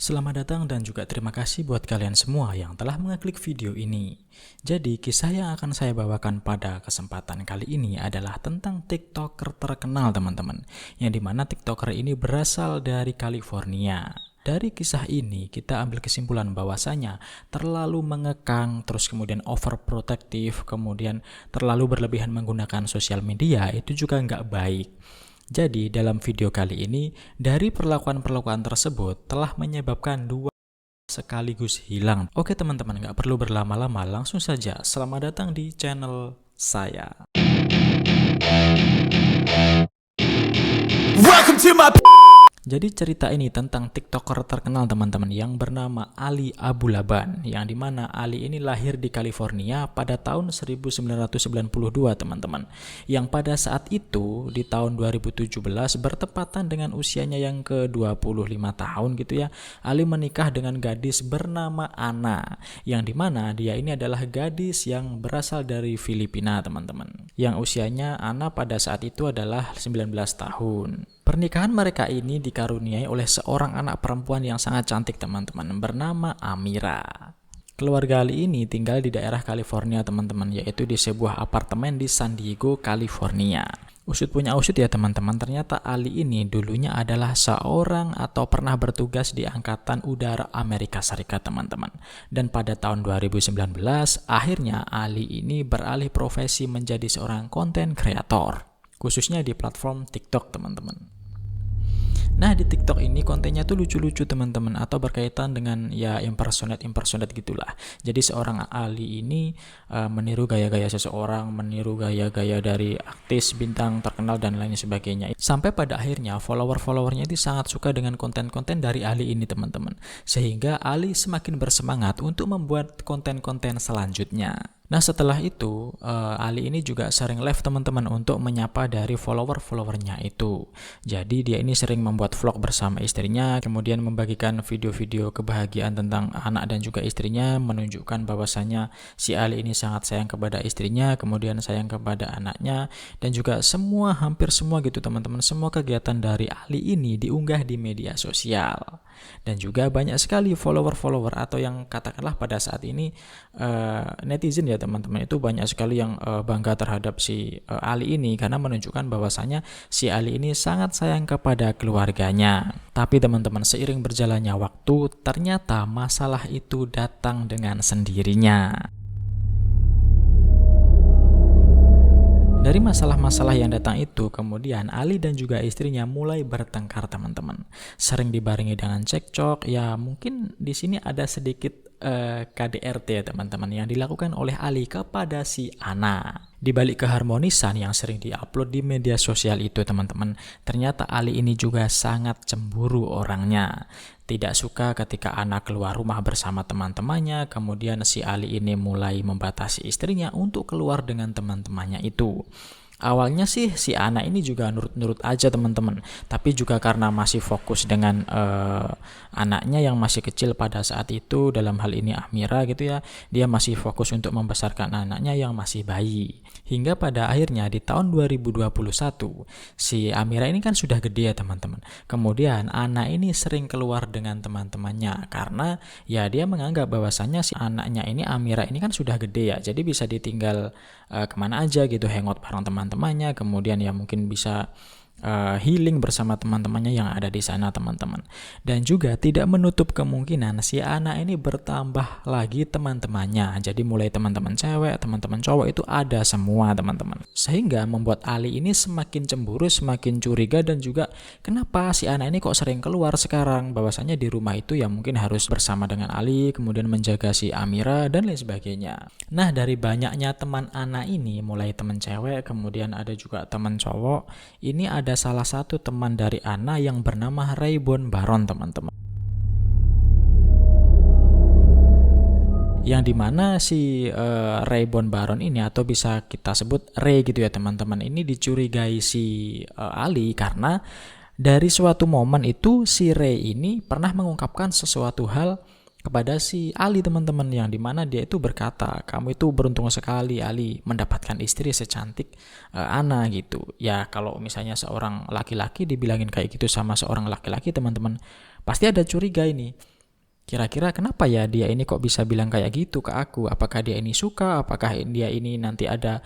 Selamat datang dan juga terima kasih buat kalian semua yang telah mengeklik video ini. Jadi kisah yang akan saya bawakan pada kesempatan kali ini adalah tentang TikToker terkenal teman-teman. Yang dimana TikToker ini berasal dari California. Dari kisah ini kita ambil kesimpulan bahwasanya terlalu mengekang, terus kemudian overprotective, kemudian terlalu berlebihan menggunakan sosial media itu juga nggak baik. Jadi dalam video kali ini, dari perlakuan-perlakuan tersebut telah menyebabkan dua sekaligus hilang. Oke teman-teman, nggak perlu berlama-lama, langsung saja selamat datang di channel saya. Welcome to my... Jadi cerita ini tentang TikToker terkenal teman-teman yang bernama Ali Abu Laban, yang dimana Ali ini lahir di California pada tahun 1992 teman-teman, yang pada saat itu di tahun 2017 bertepatan dengan usianya yang ke-25 tahun gitu ya. Ali menikah dengan gadis bernama Ana, yang dimana dia ini adalah gadis yang berasal dari Filipina teman-teman, yang usianya Ana pada saat itu adalah 19 tahun. Pernikahan mereka ini dikaruniai oleh seorang anak perempuan yang sangat cantik teman-teman, bernama Amira. Keluarga Ali ini tinggal di daerah California teman-teman, yaitu di sebuah apartemen di San Diego, California. Usut punya usut ya teman-teman, ternyata Ali ini dulunya adalah seorang atau pernah bertugas di Angkatan Udara Amerika Serikat teman-teman. Dan pada tahun 2019, akhirnya Ali ini beralih profesi menjadi seorang konten kreator, khususnya di platform TikTok teman-teman. Nah di TikTok ini kontennya tuh lucu-lucu teman-teman, atau berkaitan dengan ya impersonate gitulah. Jadi seorang Ali ini meniru gaya-gaya seseorang, meniru gaya-gaya dari artis, bintang terkenal dan lain sebagainya. Sampai pada akhirnya follower-followernya itu sangat suka dengan konten-konten dari Ali ini teman-teman. Sehingga Ali semakin bersemangat untuk membuat konten-konten selanjutnya. Nah setelah itu Ali ini juga sering live teman-teman untuk menyapa dari follower-followernya itu. Jadi dia ini sering membuat vlog bersama istrinya, kemudian membagikan video-video kebahagiaan tentang anak dan juga istrinya, menunjukkan bahwasanya si Ali ini sangat sayang kepada istrinya, kemudian sayang kepada anaknya, dan juga hampir semua gitu teman-teman, semua kegiatan dari Ali ini diunggah di media sosial. Dan juga banyak sekali follower-follower atau yang katakanlah pada saat ini netizen ya teman-teman, itu banyak sekali yang bangga terhadap si Ali ini karena menunjukkan bahwasanya si Ali ini sangat sayang kepada keluarganya. Tapi teman-teman, seiring berjalannya waktu ternyata masalah itu datang dengan sendirinya. Dari masalah-masalah yang datang itu, kemudian Ali dan juga istrinya mulai bertengkar teman-teman. Sering dibarengi dengan cekcok, ya mungkin di sini ada sedikit KDRT ya teman-teman yang dilakukan oleh Ali kepada si Ana. Di balik keharmonisan yang sering diupload di media sosial itu teman-teman, ternyata Ali ini juga sangat cemburu orangnya. Tidak suka ketika Ana keluar rumah bersama teman-temannya, kemudian si Ali ini mulai membatasi istrinya untuk keluar dengan teman-temannya itu. Awalnya sih si Ana ini juga nurut-nurut aja teman-teman, tapi juga karena masih fokus dengan anaknya yang masih kecil pada saat itu, dalam hal ini Amira gitu ya, dia masih fokus untuk membesarkan anaknya yang masih bayi. Hingga pada akhirnya di tahun 2021 si Amira ini kan sudah gede ya teman-teman. Kemudian anak ini sering keluar dengan teman-temannya karena ya dia menganggap bahwasannya si anaknya ini Amira ini kan sudah gede ya, jadi bisa ditinggal kemana aja gitu, hangout bareng teman-temannya, kemudian ya mungkin bisa healing bersama teman-temannya yang ada di sana teman-teman. Dan juga tidak menutup kemungkinan si anak ini bertambah lagi teman-temannya. Jadi mulai teman-teman cewek, teman-teman cowok itu ada semua teman-teman. Sehingga membuat Ali ini semakin cemburu, semakin curiga, dan juga kenapa si anak ini kok sering keluar sekarang, bahwasanya di rumah itu ya mungkin harus bersama dengan Ali, kemudian menjaga si Amira dan lain sebagainya. Nah dari banyaknya teman anak ini, mulai teman cewek, kemudian ada juga teman cowok, ini ada salah satu teman dari Ana yang bernama Raybon Baron teman-teman, yang dimana si Raybon Baron ini, atau bisa kita sebut Ray gitu ya teman-teman, ini dicurigai si Ali karena dari suatu momen itu si Ray ini pernah mengungkapkan sesuatu hal kepada si Ali teman-teman, yang dimana dia itu berkata, kamu itu beruntung sekali Ali mendapatkan istri secantik Ana gitu. Ya kalau misalnya seorang laki-laki dibilangin kayak gitu sama seorang laki-laki teman-teman, pasti ada curiga ini. kira-kira kenapa ya dia ini kok bisa bilang kayak gitu ke aku? Apakah dia ini suka? Apakah dia ini nanti ada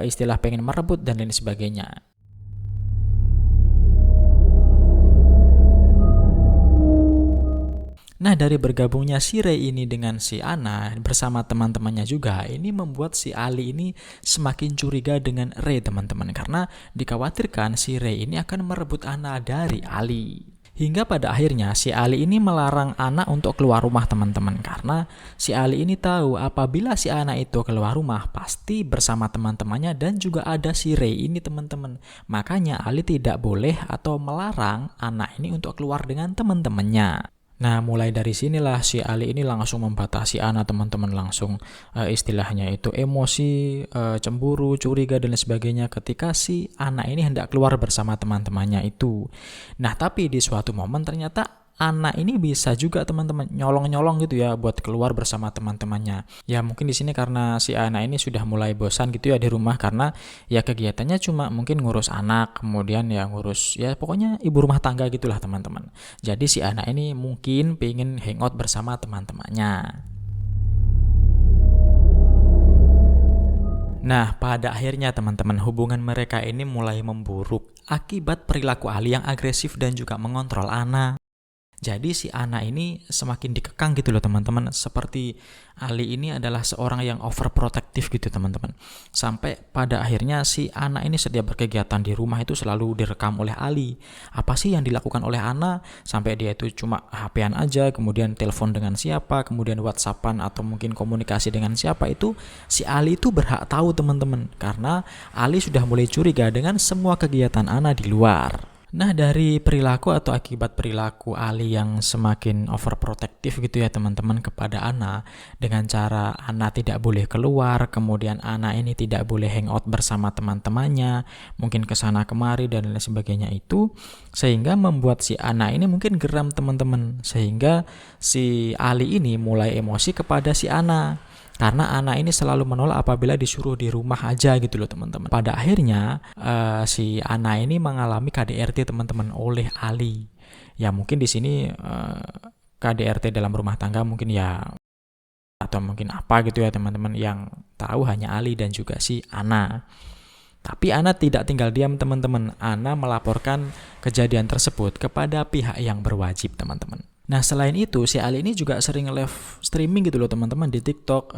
istilah pengen merebut dan lain sebagainya? Nah, dari bergabungnya si Ray ini dengan si Ana bersama teman-temannya juga, ini membuat si Ali ini semakin curiga dengan Ray, teman-teman. Karena dikhawatirkan si Ray ini akan merebut Ana dari Ali. Hingga pada akhirnya si Ali ini melarang Ana untuk keluar rumah, teman-teman. Karena si Ali ini tahu apabila si Ana itu keluar rumah pasti bersama teman-temannya dan juga ada si Ray ini, teman-teman. Makanya Ali tidak boleh atau melarang Ana ini untuk keluar dengan teman-temannya. Nah, mulai dari sinilah si Ali ini langsung membatasi Ana, teman-teman. Langsung istilahnya itu emosi, cemburu, curiga dan lain sebagainya ketika si Ana ini hendak keluar bersama teman-temannya itu. Nah, tapi di suatu momen ternyata Ana ini bisa juga, teman-teman, nyolong-nyolong gitu ya buat keluar bersama teman-temannya. Ya mungkin di sini karena si Ana ini sudah mulai bosan gitu ya di rumah, karena ya kegiatannya cuma mungkin ngurus anak, kemudian ya ngurus ya pokoknya ibu rumah tangga gitulah, teman-teman. Jadi si Ana ini mungkin pengen hangout bersama teman-temannya. Nah, pada akhirnya teman-teman, hubungan mereka ini mulai memburuk akibat perilaku Ali yang agresif dan juga mengontrol Ana. Jadi si Ana ini semakin dikekang gitu loh, teman-teman. Seperti Ali ini adalah seorang yang overprotective gitu, teman-teman. Sampai pada akhirnya si Ana ini setiap berkegiatan di rumah itu selalu direkam oleh Ali. Apa sih yang dilakukan oleh Ana? Sampai dia itu cuma HP-an aja, kemudian telepon dengan siapa, kemudian WhatsApp-an atau mungkin komunikasi dengan siapa, itu si Ali itu berhak tahu, teman-teman. Karena Ali sudah mulai curiga dengan semua kegiatan Ana di luar. Nah, dari perilaku atau akibat perilaku Ali yang semakin overprotective gitu ya, teman-teman, kepada Ana, dengan cara Ana tidak boleh keluar, kemudian Ana ini tidak boleh hangout bersama teman-temannya, mungkin kesana kemari dan lain sebagainya itu, sehingga membuat si Ana ini mungkin geram, teman-teman, sehingga si Ali ini mulai emosi kepada si Ana. Karena Ana ini selalu menolak apabila disuruh di rumah aja gitu loh, teman-teman. Pada akhirnya si Ana ini mengalami KDRT, teman-teman, oleh Ali. Ya mungkin di sini KDRT dalam rumah tangga mungkin ya, atau mungkin apa gitu ya, teman-teman, yang tahu hanya Ali dan juga si Ana. Tapi Ana tidak tinggal diam, teman-teman. Ana melaporkan kejadian tersebut kepada pihak yang berwajib, teman-teman. Nah, selain itu si Ali ini juga sering live streaming gitu loh, teman-teman, di TikTok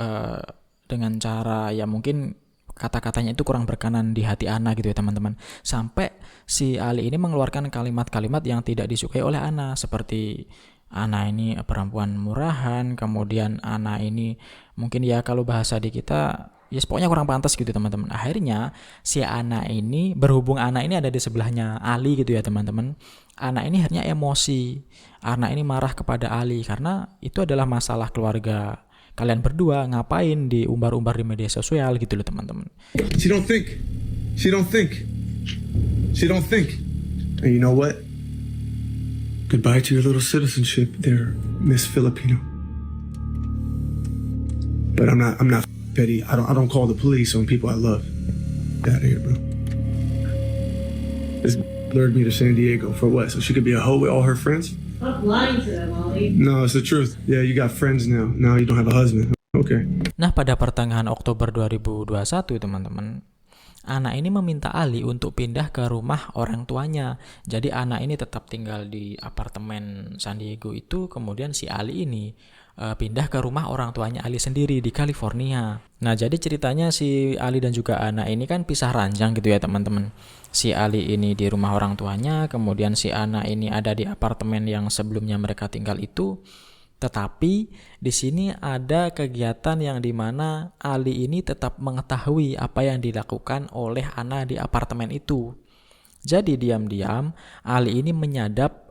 dengan cara ya mungkin kata-katanya itu kurang berkenan di hati Ana gitu ya, teman-teman. Sampai si Ali ini mengeluarkan kalimat-kalimat yang tidak disukai oleh Ana, seperti Ana ini perempuan murahan, kemudian Ana ini mungkin ya kalau bahasa di kita ya pokoknya kurang pantas gitu, teman-teman. Akhirnya si Ana ini, berhubung Ana ini ada di sebelahnya Ali gitu ya, teman-teman, Ana ini akhirnya emosi. Ana ini marah kepada Ali karena itu adalah masalah keluarga kalian berdua, ngapain diumbar-umbar di media sosial gitu loh, teman-teman. She don't think. She don't think. She don't think. And you know what? Goodbye to your little citizenship there, Miss Filipino. But I'm not petty. I don't call the police on people I love. Get out of here, bro. This lured me to San Diego for what? So she could be a hoe with all her friends? Stop lying to them, Ollie. No, it's the truth. Yeah, you got friends now. Now you don't have a husband. Okay. Nah, pada pertengahan Oktober 2021, teman-teman, Ana ini meminta Ali untuk pindah ke rumah orang tuanya. Jadi Ana ini tetap tinggal di apartemen San Diego itu, kemudian si Ali ini pindah ke rumah orang tuanya Ali sendiri di California. Nah, jadi ceritanya si Ali dan juga Ana ini kan pisah ranjang gitu ya, teman-teman. Si Ali ini di rumah orang tuanya, kemudian si Ana ini ada di apartemen yang sebelumnya mereka tinggal itu. Tetapi di sini ada kegiatan yang dimana Ali ini tetap mengetahui apa yang dilakukan oleh Ana di apartemen itu. Jadi diam-diam Ali ini menyadap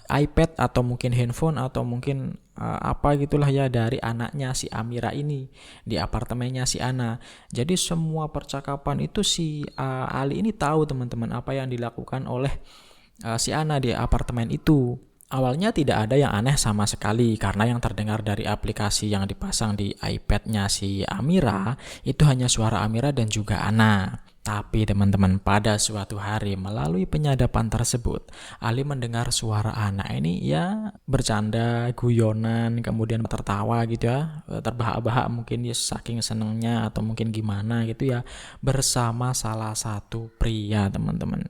iPad atau mungkin handphone atau mungkin apa gitulah ya dari anaknya si Amira ini di apartemennya si Ana. Jadi semua percakapan itu si Ali ini tahu, teman-teman, apa yang dilakukan oleh si Ana di apartemen itu. Awalnya tidak ada yang aneh sama sekali karena yang terdengar dari aplikasi yang dipasang di iPad-nya si Amira itu hanya suara Amira dan juga Ana. Tapi teman-teman, pada suatu hari melalui penyadapan tersebut, Ali mendengar suara anak ini ya bercanda, guyonan, kemudian tertawa gitu ya, terbahak-bahak mungkin dia saking senengnya atau mungkin gimana gitu ya, bersama salah satu pria teman-teman.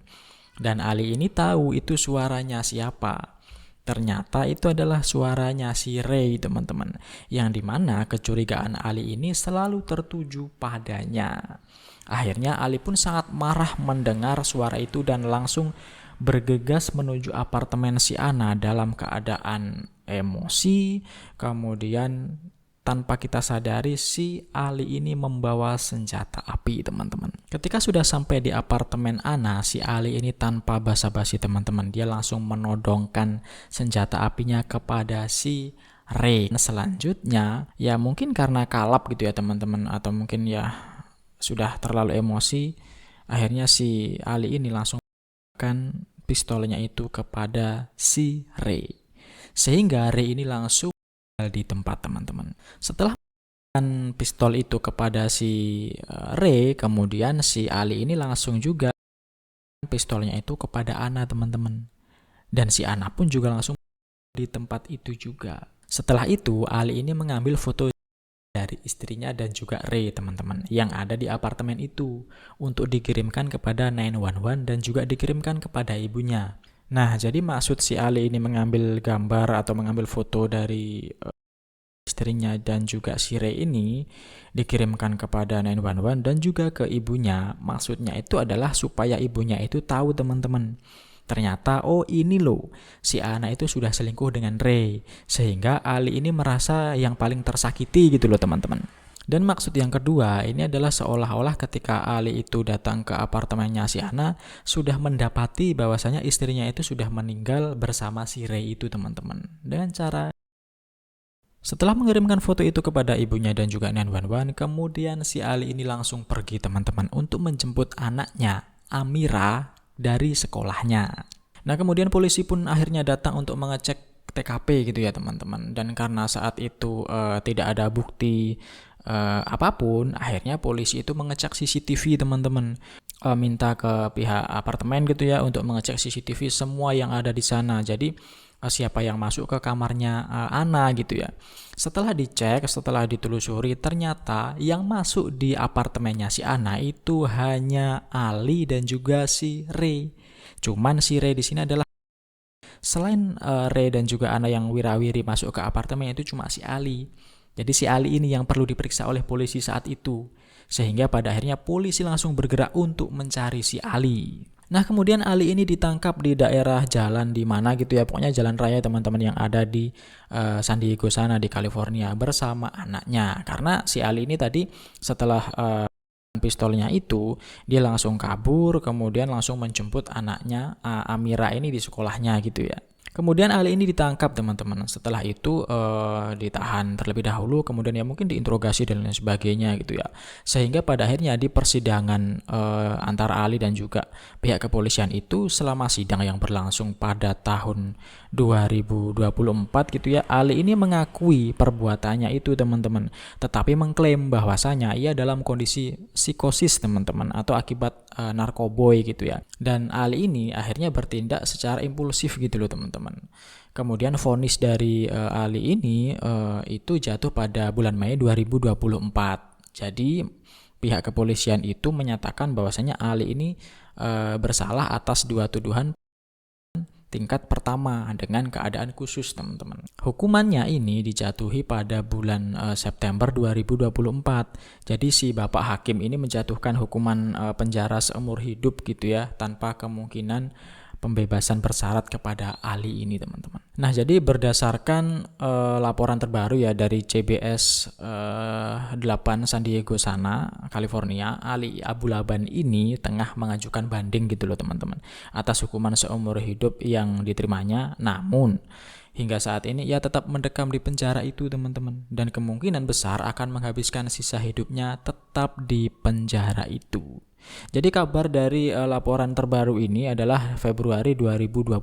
Dan Ali ini tahu itu suaranya siapa. Ternyata itu adalah suaranya si Ray teman-teman, yang dimana kecurigaan Ali ini selalu tertuju padanya. Akhirnya Ali pun sangat marah mendengar suara itu dan langsung bergegas menuju apartemen si Ana dalam keadaan emosi. Kemudian tanpa kita sadari si Ali ini membawa senjata api teman-teman. Ketika sudah sampai di apartemen Ana, si Ali ini tanpa basa-basi teman-teman, dia langsung menodongkan senjata apinya kepada si Ray. Selanjutnya ya mungkin karena kalap gitu ya teman-teman, atau mungkin ya sudah terlalu emosi, akhirnya si Ali ini langsung menembakkan pistolnya itu kepada si Ray, sehingga Ray ini langsung di tempat teman-teman. Setelah menembakkan pistol itu kepada si Ray, kemudian si Ali ini langsung juga pistolnya itu kepada Ana teman-teman, dan si Ana pun juga langsung di tempat itu juga. Setelah itu Ali ini mengambil foto dari istrinya dan juga Ray teman-teman yang ada di apartemen itu untuk dikirimkan kepada 911 dan juga dikirimkan kepada ibunya. Nah, jadi maksud si Ali ini mengambil gambar atau mengambil foto dari istrinya dan juga si Ray ini dikirimkan kepada 911 dan juga ke ibunya. Maksudnya itu adalah supaya ibunya itu tahu teman-teman, ternyata oh ini loh si Ana itu sudah selingkuh dengan Ray, sehingga Ali ini merasa yang paling tersakiti gitu loh teman-teman. Dan maksud yang kedua ini adalah seolah-olah ketika Ali itu datang ke apartemennya si Ana sudah mendapati bahwasanya istrinya itu sudah meninggal bersama si Ray itu teman-teman. Dengan cara setelah mengirimkan foto itu kepada ibunya dan juga 911, kemudian si Ali ini langsung pergi teman-teman untuk menjemput anaknya Amira dari sekolahnya. Nah, kemudian polisi pun akhirnya datang untuk mengecek TKP gitu ya teman-teman. Dan karena saat itu tidak ada bukti apapun, akhirnya polisi itu mengecek CCTV teman-teman. Minta ke pihak apartemen gitu ya untuk mengecek CCTV semua yang ada di sana. Jadi siapa yang masuk ke kamarnya Ana gitu ya. Setelah dicek, setelah ditelusuri, ternyata yang masuk di apartemennya si Ana itu hanya Ali dan juga si Ray. Cuman si Ray di sini adalah selain Ray dan juga Ana yang wirawiri masuk ke apartemen itu cuma si Ali. Jadi si Ali ini yang perlu diperiksa oleh polisi saat itu. Sehingga pada akhirnya polisi langsung bergerak untuk mencari si Ali. Nah, kemudian Ali ini ditangkap di daerah jalan di mana gitu ya, pokoknya jalan raya teman-teman yang ada di San Diego sana di California bersama anaknya. Karena si Ali ini tadi setelah pistolnya itu dia langsung kabur, kemudian langsung menjemput anaknya Amira ini di sekolahnya gitu ya. Kemudian Ali ini ditangkap teman-teman. Setelah itu ditahan terlebih dahulu, kemudian ya mungkin diinterogasi dan lain sebagainya gitu ya. Sehingga pada akhirnya di persidangan antara Ali dan juga pihak kepolisian itu selama sidang yang berlangsung pada tahun 2024 gitu ya, Ali ini mengakui perbuatannya itu teman-teman. Tetapi mengklaim bahwasanya ia dalam kondisi psikosis teman-teman atau akibat narkoboy gitu ya. Dan Ali ini akhirnya bertindak secara impulsif gitu loh teman-teman. Kemudian vonis dari Ali ini itu jatuh pada bulan Mei 2024. Jadi pihak kepolisian itu menyatakan bahwasanya Ali ini bersalah atas dua tuduhan tingkat pertama dengan keadaan khusus teman-teman. Hukumannya ini dijatuhi pada bulan September 2024. Jadi si Bapak Hakim ini menjatuhkan hukuman penjara seumur hidup gitu ya, tanpa kemungkinan pembebasan bersyarat kepada Ali ini teman-teman. Nah, jadi berdasarkan laporan terbaru ya dari CBS 8 San Diego sana, California, Ali Abulaban ini tengah mengajukan banding gitu loh teman-teman atas hukuman seumur hidup yang diterimanya. Namun hingga saat ini ia tetap mendekam di penjara itu teman-teman, dan kemungkinan besar akan menghabiskan sisa hidupnya tetap di penjara itu. Jadi kabar dari laporan terbaru ini adalah Februari 2025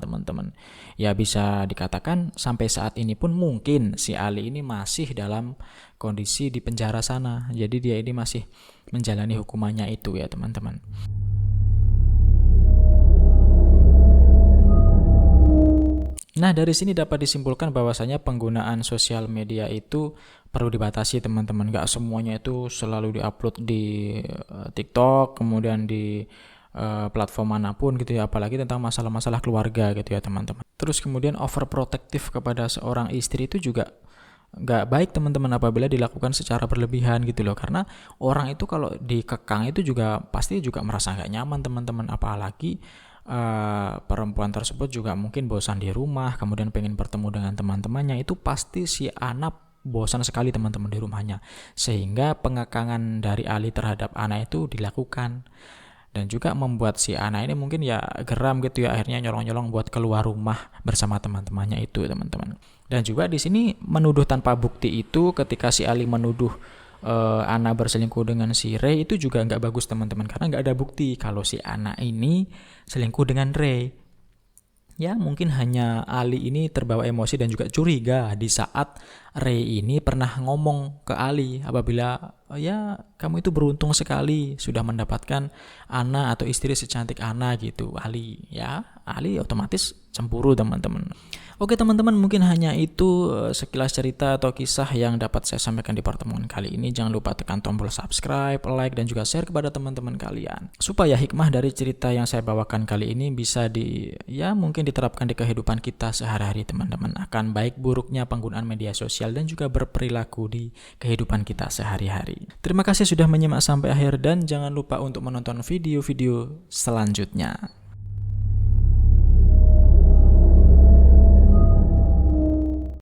teman-teman. Ya bisa dikatakan sampai saat ini pun mungkin si Ali ini masih dalam kondisi di penjara sana. Jadi dia ini masih menjalani hukumannya itu ya teman-teman. Nah, dari sini dapat disimpulkan bahwasanya penggunaan sosial media itu perlu dibatasi teman-teman. Gak semuanya itu selalu diupload di TikTok, kemudian di platform manapun gitu ya, apalagi tentang masalah-masalah keluarga gitu ya teman-teman. Terus kemudian overprotective kepada seorang istri itu juga gak baik teman-teman apabila dilakukan secara berlebihan gitu loh, karena orang itu kalau dikekang itu juga pasti juga merasa gak nyaman teman-teman, apalagi perempuan tersebut juga mungkin bosan di rumah, kemudian pengen bertemu dengan teman-temannya, itu pasti si anak bosan sekali teman-teman di rumahnya, sehingga pengekangan dari Ali terhadap anak itu dilakukan, dan juga membuat si anak ini mungkin ya geram gitu ya, akhirnya nyolong-nyolong buat keluar rumah bersama teman-temannya itu teman-teman. Dan juga di sini menuduh tanpa bukti itu, ketika si Ali menuduh Ana berselingkuh dengan si Ray, itu juga nggak bagus teman-teman, karena nggak ada bukti kalau si Ana ini selingkuh dengan Ray. Ya mungkin hanya Ali ini terbawa emosi dan juga curiga di saat Ray ini pernah ngomong ke Ali apabila ya kamu itu beruntung sekali sudah mendapatkan Ana atau istri secantik Ana gitu. Ali otomatis cemburu teman-teman. Oke teman-teman, mungkin hanya itu sekilas cerita atau kisah yang dapat saya sampaikan di pertemuan kali ini. Jangan lupa tekan tombol subscribe, like, dan juga share kepada teman-teman kalian, supaya hikmah dari cerita yang saya bawakan kali ini bisa mungkin diterapkan di kehidupan kita sehari-hari teman-teman, akan baik buruknya penggunaan media sosial dan juga berperilaku di kehidupan kita sehari-hari. Terima kasih sudah menyimak sampai akhir, dan jangan lupa untuk menonton video-video selanjutnya.